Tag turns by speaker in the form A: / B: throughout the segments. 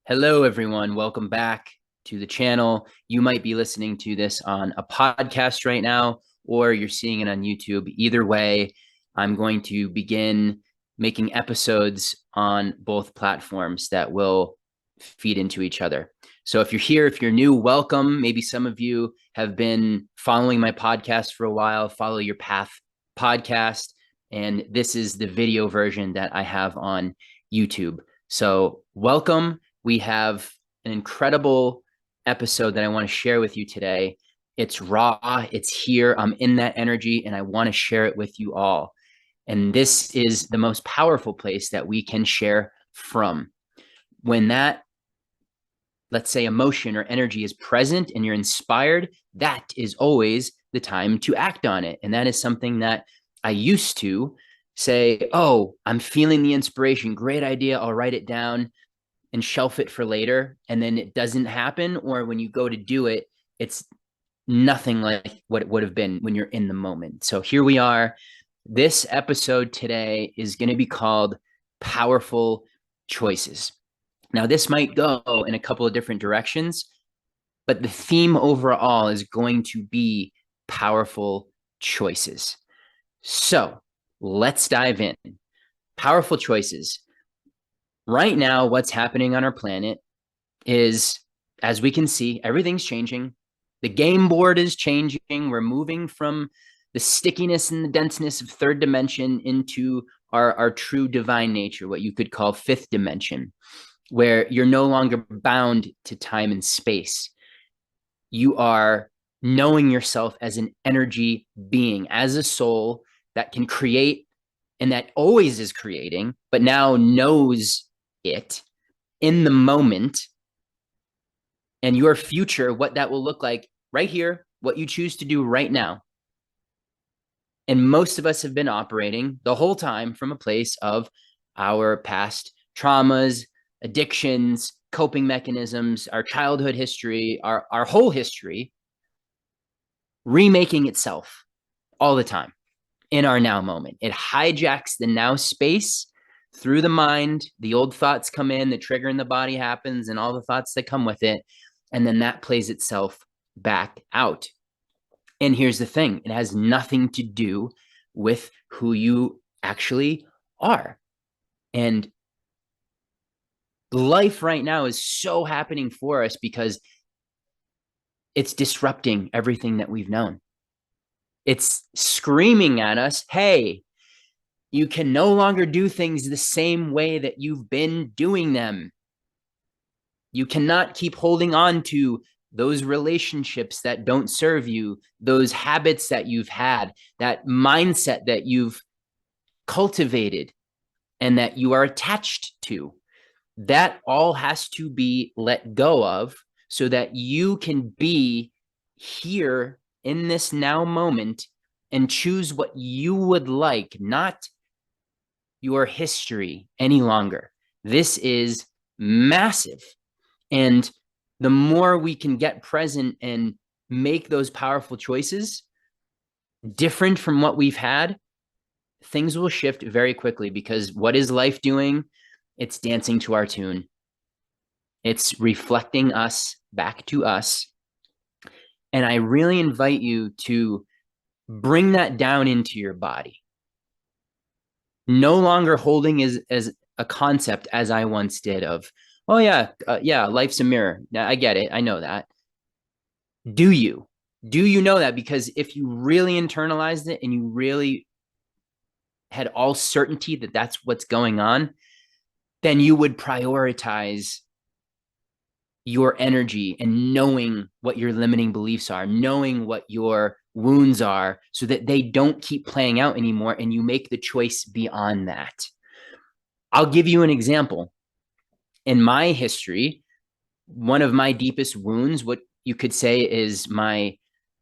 A: Hello, everyone. Welcome back to the channel. You might be listening to this on a podcast right now, or you're seeing it on YouTube. Either way, I'm going to begin making episodes on both platforms that will feed into each other. So if you're here, if you're new, welcome. Maybe some of you have been following my podcast for a while, Follow Your Path podcast. And this is the video version that I have on YouTube. So welcome. We have an incredible episode that I want to share with you today. It's raw, it's here. I'm in that energy, and I want to share it with you all. And this is the most powerful place that we can share from. When that, let's say, emotion or energy is present and you're inspired, that is always the time to act on it. And that is something that I used to say, oh, I'm feeling the inspiration. Great idea. I'll write it down and shelf it for later, and then it doesn't happen, or when you go to do it, it's nothing like what it would have been when you're in the moment. So here we are. This episode today is going to be called Powerful Choices. Now, this might go in a couple of different directions, but the theme overall is going to be powerful choices. So let's dive in. Powerful choices. Right now, what's happening on our planet is, as we can see, everything's changing. The game board is changing. We're moving from the stickiness and the denseness of third dimension into our true divine nature, what you could call fifth dimension, where you're no longer bound to time and space. You are knowing yourself as an energy being, as a soul that can create and that always is creating, but now knows it in the moment, and your future, what that will look like right here, what you choose to do right now. And most of us have been operating the whole time from a place of our past traumas, addictions, coping mechanisms, our childhood history, our whole history, remaking itself all the time in our now moment. It hijacks the now space through the mind. The old thoughts come in, the trigger in the body happens, and all the thoughts that come with it. And then that plays itself back out. And here's the thing, it has nothing to do with who you actually are. And life right now is so happening for us because it's disrupting everything that we've known. It's screaming at us, hey, you can no longer do things the same way that you've been doing them. You cannot keep holding on to those relationships that don't serve you, those habits that you've had, that mindset that you've cultivated and that you are attached to. That all has to be let go of so that you can be here in this now moment and choose what you would like, not your history any longer. This is massive. And the more we can get present and make those powerful choices different from what we've had, things will shift very quickly, because what is life doing? It's dancing to our tune. It's reflecting us back to us. And I really invite you to bring that down into your body. No longer holding as a concept as I once did of, oh yeah, life's a mirror. I get it. I know that. Do you? Do you know that? Because if you really internalized it and you really had all certainty that that's what's going on, then you would prioritize your energy and knowing what your limiting beliefs are, knowing what your wounds are, so that they don't keep playing out anymore, and you make the choice beyond that. I'll give you an example. In my history, one of my deepest wounds, what you could say is my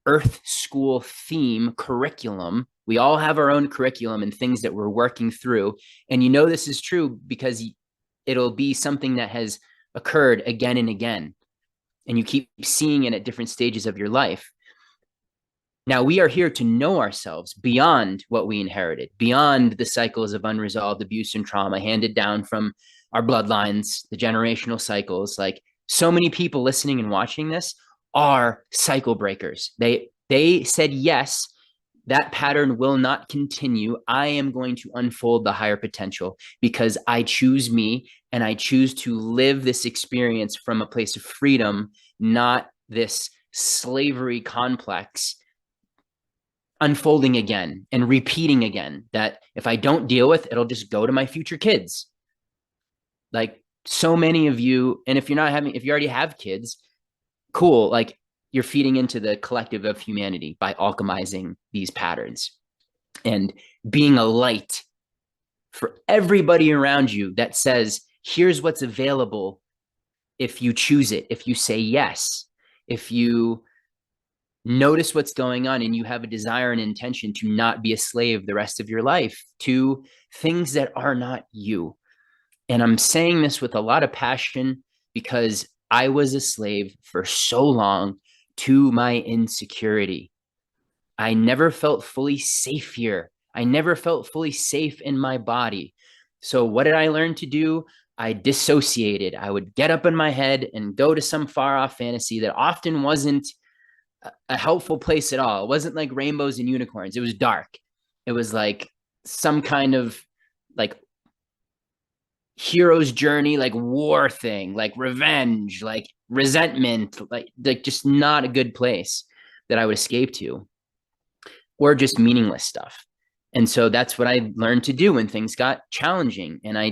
A: Earth School theme curriculum. We all have our own curriculum and things that we're working through. And you know this is true because it'll be something that has occurred again and again, and you keep seeing it at different stages of your life. Now, we are here to know ourselves beyond what we inherited, beyond the cycles of unresolved abuse and trauma handed down from our bloodlines, the generational cycles. Like so many people listening and watching this are cycle breakers. They said yes, that pattern will not continue. I am going to unfold the higher potential because I choose me and I choose to live this experience from a place of freedom, not this slavery complex unfolding again and repeating again, that if I don't deal with, it'll just go to my future kids. Like so many of you, and if you already have kids, cool. Like you're feeding into the collective of humanity by alchemizing these patterns and being a light for everybody around you that says, here's what's available if you choose it, if you say yes, if you notice what's going on and you have a desire and intention to not be a slave the rest of your life to things that are not you. And I'm saying this with a lot of passion because I was a slave for so long to my insecurity. I never felt fully safe here. I never felt fully safe in my body. So what did I learn to do? I dissociated. I would get up in my head and go to some far off fantasy that often wasn't a helpful place at all. It wasn't like rainbows and unicorns. It was dark. It was like some kind of like hero's journey, like war thing, like revenge, like resentment, like just not a good place that I would escape to, or just meaningless stuff. And so that's what I learned to do when things got challenging, and I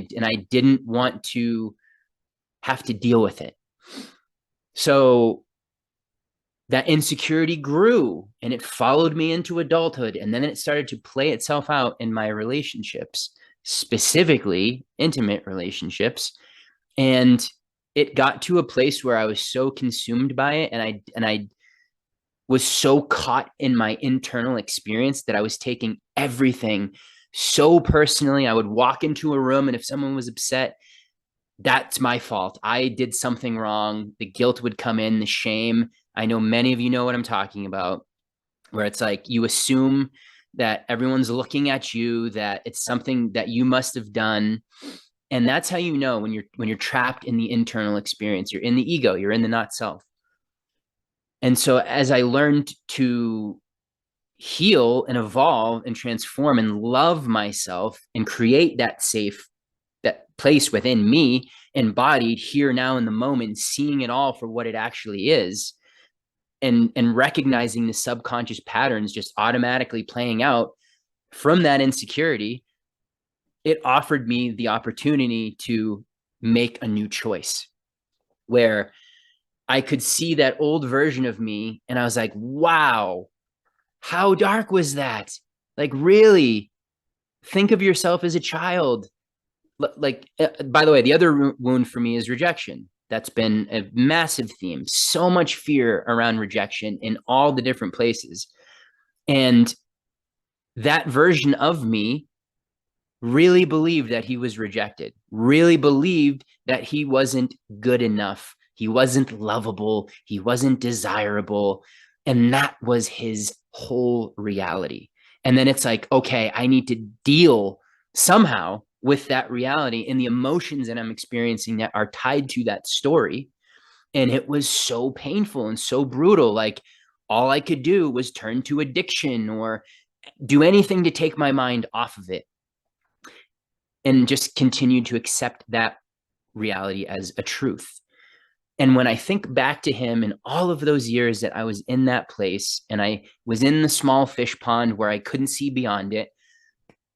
A: didn't want to have to deal with it. So that insecurity grew and it followed me into adulthood, and then it started to play itself out in my relationships, specifically intimate relationships. And it got to a place where I was so consumed by it, and I was so caught in my internal experience that I was taking everything so personally. I would walk into a room, and if someone was upset, that's my fault. I did something wrong. The guilt would come in, the shame. I know many of you know what I'm talking about, where it's like you assume that everyone's looking at you, that it's something that you must have done. And that's how you know when you're trapped in the internal experience. You're in the ego, you're in the not self. And so as I learned to heal and evolve and transform and love myself and create that place within me, embodied here now in the moment, seeing it all for what it actually is, and recognizing the subconscious patterns just automatically playing out from that insecurity, it offered me the opportunity to make a new choice where I could see that old version of me. And I was like, wow, how dark was that? Like, really think of yourself as a child. Like, by the way, the other wound for me is rejection. That's been a massive theme. So much fear around rejection in all the different places. And that version of me really believed that he was rejected, really believed that he wasn't good enough. He wasn't lovable. He wasn't desirable. And that was his whole reality. And then it's like, okay, I need to deal somehow with that reality and the emotions that I'm experiencing that are tied to that story. And it was so painful and so brutal. Like all I could do was turn to addiction or do anything to take my mind off of it, and just continue to accept that reality as a truth. And when I think back to him and all of those years that I was in that place and I was in the small fish pond where I couldn't see beyond it,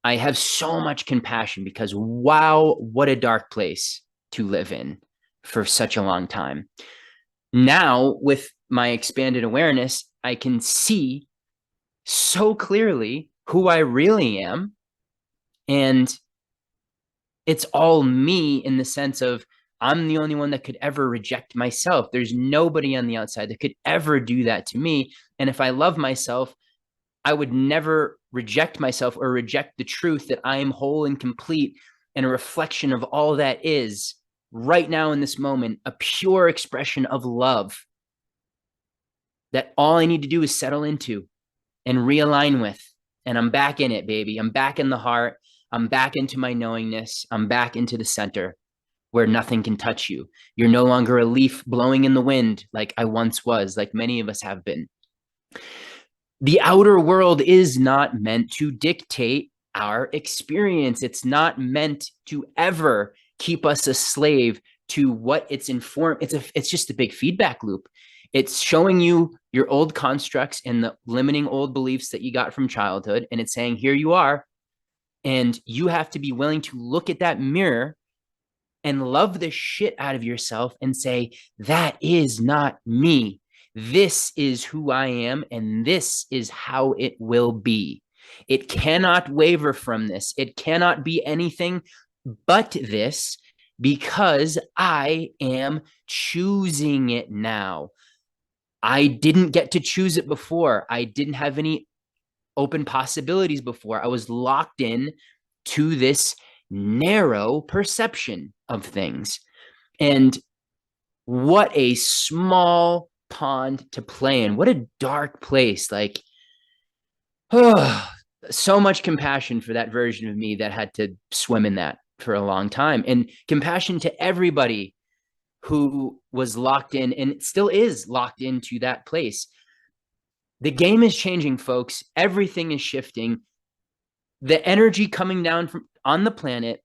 A: I have so much compassion because wow, what a dark place to live in for such a long time. Now, with my expanded awareness, I can see so clearly who I really am. And it's all me in the sense of I'm the only one that could ever reject myself. There's nobody on the outside that could ever do that to me. And if I love myself, I would never reject myself or reject the truth that I am whole and complete and a reflection of all that is right now in this moment, a pure expression of love that all I need to do is settle into and realign with. And I'm back in it, baby. I'm back in the heart. I'm back into my knowingness. I'm back into the center. where nothing can touch you. You're no longer a leaf blowing in the wind like I once was, like many of us have been. The outer world is not meant to dictate our experience. It's not meant to ever keep us a slave to what it's informed. It's just a big feedback loop. It's showing you your old constructs and the limiting old beliefs that you got from childhood. And it's saying, here you are. And you have to be willing to look at that mirror and love the shit out of yourself and say, that is not me. This is who I am, and this is how it will be. It cannot waver from this. It cannot be anything but this, because I am choosing it now. I didn't get to choose it before. I didn't have any open possibilities before. I was locked in to this narrow perception of things. And what a small pond to play in. What a dark place. Like, oh, so much compassion for that version of me that had to swim in that for a long time. And compassion to everybody who was locked in and still is locked into that place. The game is changing, folks. Everything is shifting. The energy coming down from on the planet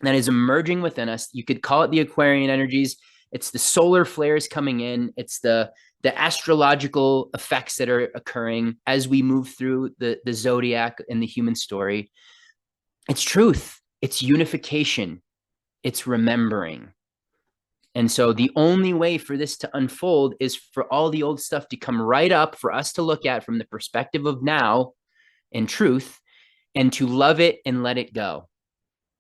A: that is emerging within us, you could call it the Aquarian energies. It's the solar flares coming in. It's the astrological effects that are occurring as we move through the zodiac and the human story. It's truth. It's unification. It's remembering. And so the only way for this to unfold is for all the old stuff to come right up for us to look at from the perspective of now and truth, and to love it and let it go.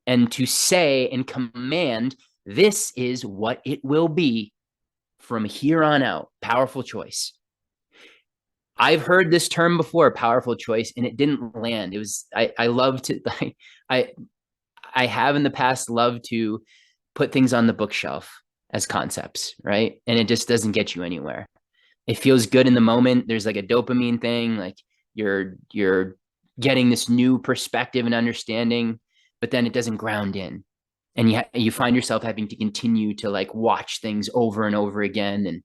A: And to say and command, this is what it will be from here on out. Powerful choice. I've heard this term before, powerful choice, and it didn't land. It was, I love to, I have in the past loved to put things on the bookshelf as concepts, right? And it just doesn't get you anywhere. It feels good in the moment. There's like a dopamine thing, like you're getting this new perspective and understanding, but then it doesn't ground in. And you find yourself having to continue to like watch things over and over again. And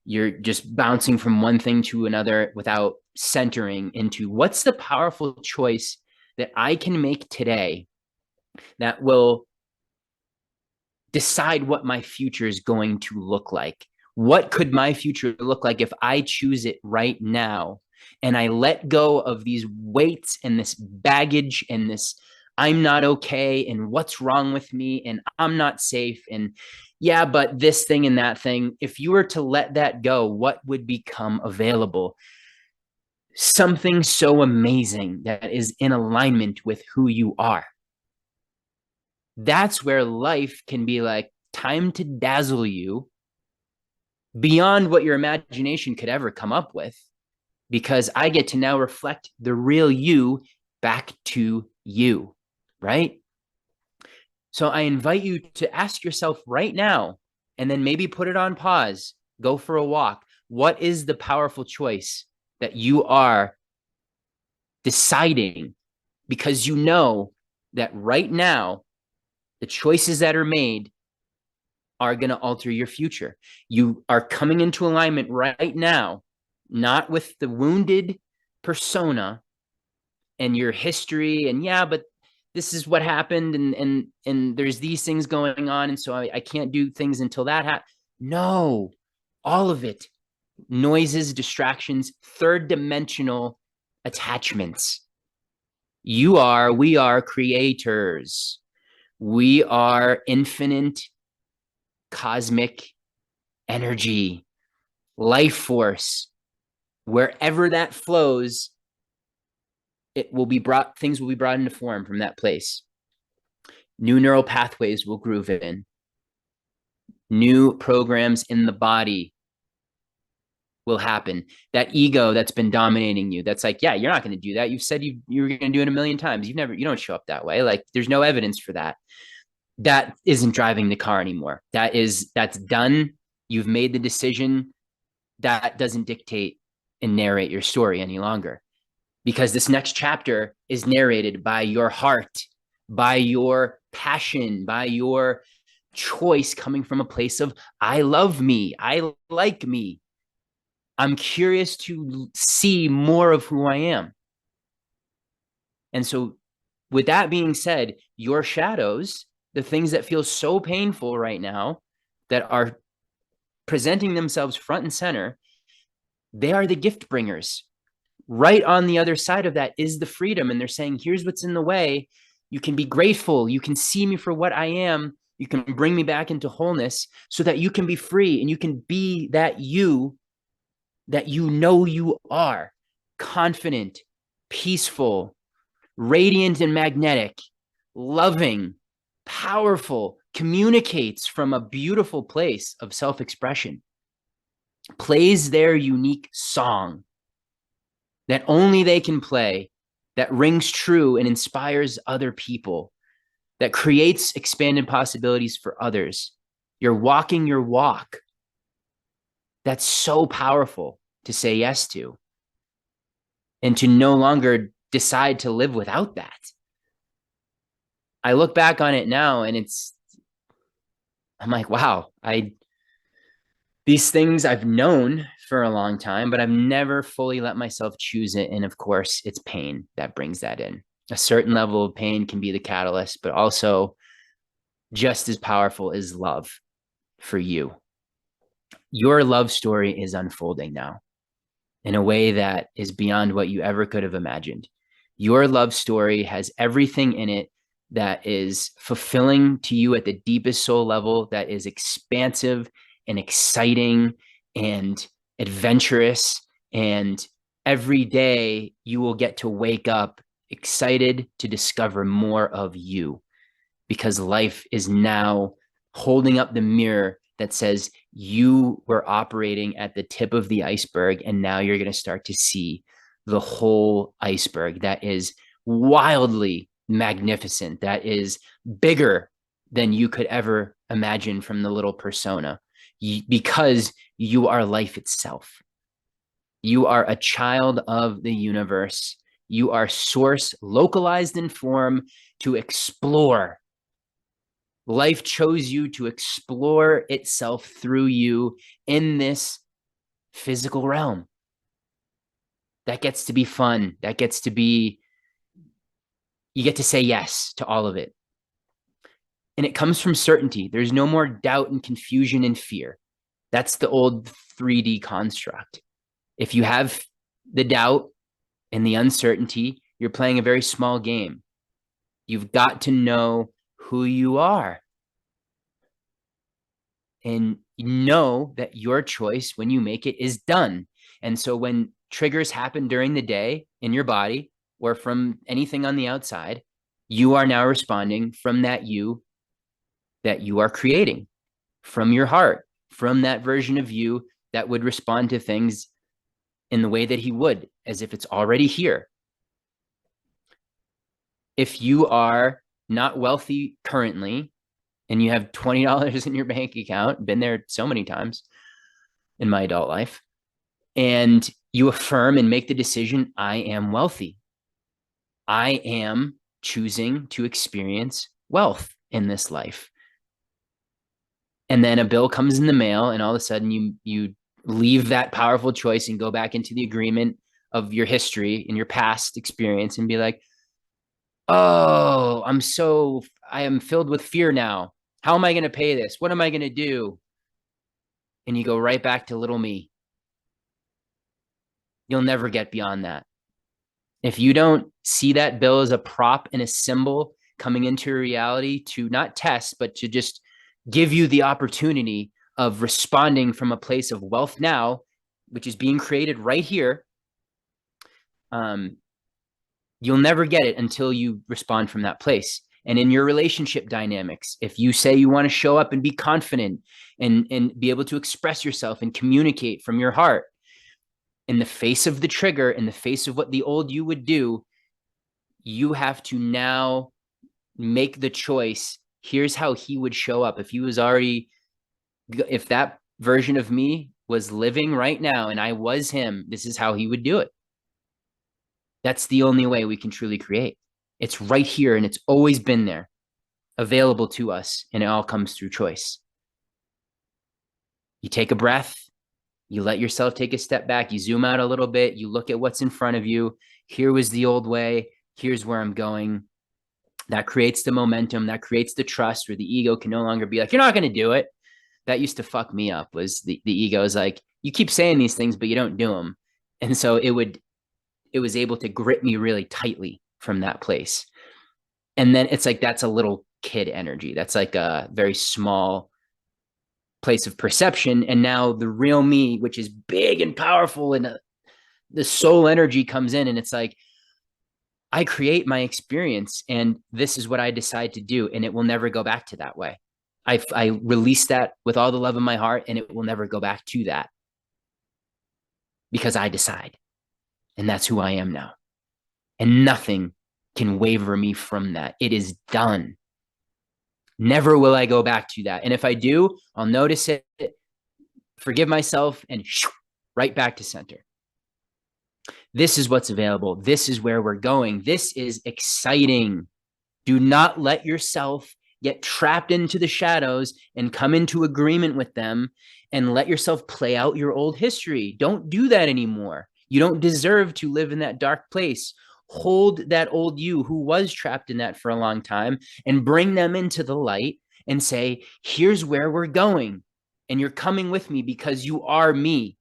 A: you're just bouncing from one thing to another without centering into what's the powerful choice that I can make today that will decide what my future is going to look like. What could my future look like if I choose it right now? And I let go of these weights and this baggage and this I'm not okay and what's wrong with me and I'm not safe and yeah, but this thing and that thing. If you were to let that go, what would become available? Something so amazing that is in alignment with who you are. That's where life can be like time to dazzle you beyond what your imagination could ever come up with, because I get to now reflect the real you back to you, right? So I invite you to ask yourself right now, and then maybe put it on pause, go for a walk. What is the powerful choice that you are deciding? Because you know that right now, the choices that are made are going to alter your future. You are coming into alignment right now, not with the wounded persona and your history and yeah, but this is what happened and there's these things going on and so I can't do things until that happens. No, all of it. Noises, distractions, third dimensional attachments. We are creators. We are infinite cosmic energy, life force. Wherever that flows, things will be brought into form from that place. New neural pathways will groove in. New programs in the body will happen. That ego that's been dominating you, that's like, yeah, you're not going to do that. You've said you were going to do it a million times. You don't show up that way. Like there's no evidence for that. That isn't driving the car anymore. That's done. You've made the decision. That doesn't dictate and narrate your story any longer, because this next chapter is narrated by your heart, by your passion, by your choice coming from a place of, I love me, I like me, I'm curious to see more of who I am. And so, with that being said, your shadows, the things that feel so painful right now, that are presenting themselves front and center, they are the gift bringers. Right on the other side of that is the freedom. And they're saying, here's what's in the way. You can be grateful. You can see me for what I am. You can bring me back into wholeness so that you can be free and you can be that you know you are: confident, peaceful, radiant and magnetic, loving, powerful, communicates from a beautiful place of self-expression, plays their unique song that only they can play, that rings true and inspires other people, that creates expanded possibilities for others. You're walking your walk. That's so powerful to say yes to, and to no longer decide to live without that. I look back on it now and I'm like, wow, these things I've known for a long time, but I've never fully let myself choose it. And of course, it's pain that brings that in. A certain level of pain can be the catalyst, but also just as powerful is love for you. Your love story is unfolding now in a way that is beyond what you ever could have imagined. Your love story has everything in it that is fulfilling to you at the deepest soul level, that is expansive and exciting and adventurous. And every day you will get to wake up excited to discover more of you, because life is now holding up the mirror that says you were operating at the tip of the iceberg, and now you're going to start to see the whole iceberg that is wildly magnificent, that is bigger than you could ever imagine from the little persona, because you are life itself. You are a child of the universe. You are source localized in form to explore. Life chose you to explore itself through you in this physical realm. That gets to be fun. That gets to be, you get to say yes to all of it. And it comes from certainty. There's no more doubt and confusion and fear. That's the old 3D construct. If you have the doubt and the uncertainty, you're playing a very small game. You've got to know who you are, and know that your choice when you make it is done. And so when triggers happen during the day in your body or from anything on the outside, you are now responding from that you are creating, from your heart, from that version of you that would respond to things in the way that he would, as if it's already here. If you are not wealthy currently and you have $20 in your bank account, been there so many times in my adult life, and you affirm and make the decision, I am wealthy. I am choosing to experience wealth in this life. And then a bill comes in the mail, and all of a sudden you leave that powerful choice and go back into the agreement of your history and your past experience and be like, oh, I am filled with fear now. How am I going to pay this? What am I going to do? And you go right back to little me. You'll never get beyond that. If you don't see that bill as a prop and a symbol coming into reality to not test, but to just give you the opportunity of responding from a place of wealth now, which is being created right here, you'll never get it until you respond from that place. And in your relationship dynamics, if you say you want to show up and be confident and be able to express yourself and communicate from your heart, in the face of the trigger, in the face of what the old you would do, you have to now make the choice. Here's how he would show up. If that version of me was living right now and I was him, this is how he would do it. That's the only way we can truly create. It's right here and it's always been there. available to us, and it all comes through choice. You take a breath, you let yourself take a step back, you zoom out a little bit, you look at what's in front of you. Here was the old way, here's where I'm going. That creates the momentum, that creates the trust where the ego can no longer be like, you're not going to do it. That used to fuck me up, was the ego is like, you keep saying these things, but you don't do them. And so it was able to grip me really tightly from that place. And then it's like, that's a little kid energy. That's like a very small place of perception. And now the real me, which is big and powerful, and the soul energy comes in, and it's like, I create my experience, and this is what I decide to do, and it will never go back to that way. I release that with all the love in my heart, and it will never go back to that because I decide, and that's who I am now. And nothing can waver me from that. It is done. Never will I go back to that. And if I do, I'll notice it, forgive myself, and right back to center. This is what's available. This is where we're going. This is exciting. Do not let yourself get trapped into the shadows and come into agreement with them and let yourself play out your old history. Don't do that anymore. You don't deserve to live in that dark place. Hold that old you who was trapped in that for a long time and bring them into the light and say, here's where we're going. And you're coming with me because you are me.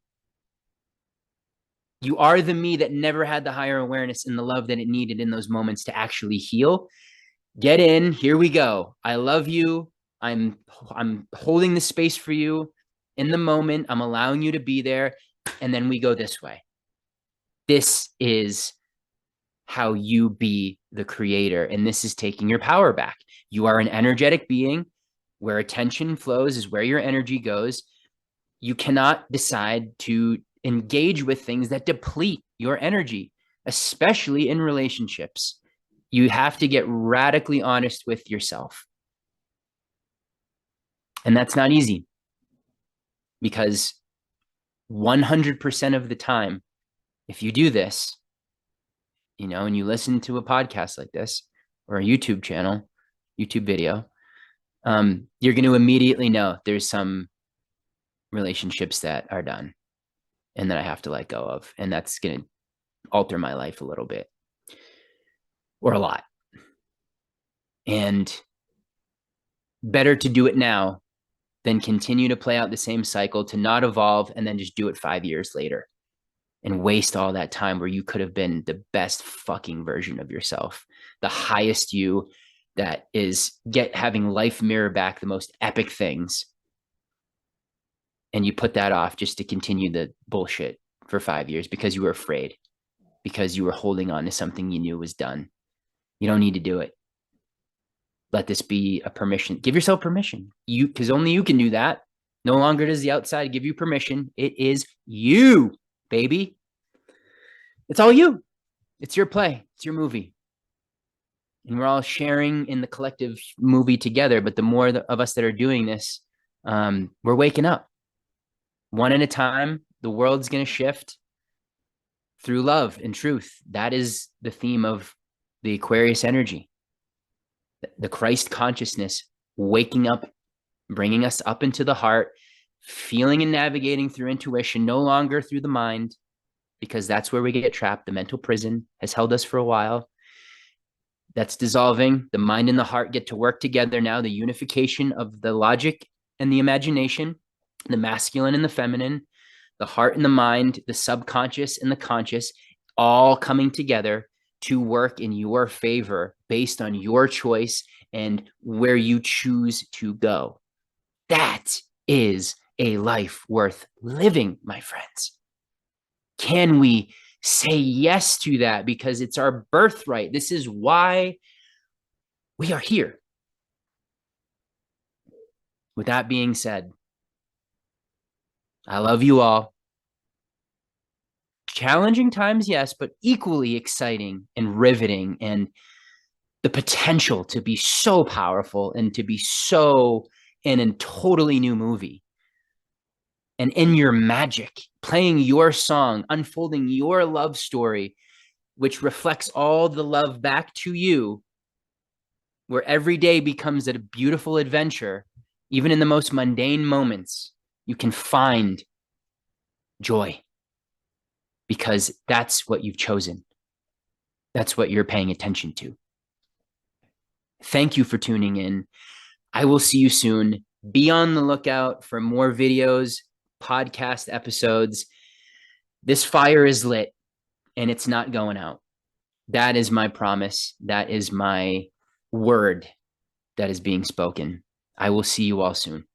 A: You are the me that never had the higher awareness and the love that it needed in those moments to actually heal. Get in. Here we go. I love you. I'm holding the space for you in the moment. I'm allowing you to be there. And then we go this way. This is how you be the creator. And this is taking your power back. You are an energetic being. Where attention flows is where your energy goes. You cannot decide to engage with things that deplete your energy, especially in relationships. You have to get radically honest with yourself. And that's not easy because 100% of the time, if you do this, and you listen to a podcast like this or a YouTube channel, YouTube video, you're going to immediately know there's some relationships that are done and that I have to let go of. And that's going to alter my life a little bit or a lot. And better to do it now than continue to play out the same cycle, to not evolve, and then just do it 5 years later and waste all that time where you could have been the best fucking version of yourself, the highest you that is having life mirror back the most epic things. And you put that off just to continue the bullshit for 5 years because you were afraid, because you were holding on to something you knew was done. You don't need to do it. Let this be a permission. Give yourself permission. Because only you can do that. No longer does the outside give you permission. It is you, baby. It's all you. It's your play. It's your movie. And we're all sharing in the collective movie together. But the more of us that are doing this, we're waking up. One at a time, the world's going to shift through love and truth. That is the theme of the Aquarius energy. The Christ consciousness, waking up, bringing us up into the heart, feeling and navigating through intuition, no longer through the mind, because that's where we get trapped. The mental prison has held us for a while. That's dissolving. The mind and the heart get to work together now. The unification of the logic and the imagination, the masculine and the feminine, the heart and the mind, the subconscious and the conscious, all coming together to work in your favor based on your choice and where you choose to go. That is a life worth living, my friends. Can we say yes to that? Because it's our birthright. This is why we are here. With that being said, I love you all. Challenging times, yes, but equally exciting and riveting, and the potential to be so powerful and to be so in a totally new movie. And in your magic, playing your song, unfolding your love story, which reflects all the love back to you. where every day becomes a beautiful adventure, even in the most mundane moments, you can find joy because that's what you've chosen. That's what you're paying attention to. Thank you for tuning in. I will see you soon. Be on the lookout for more videos, podcast episodes. This fire is lit and it's not going out. That is my promise. That is my word that is being spoken. I will see you all soon.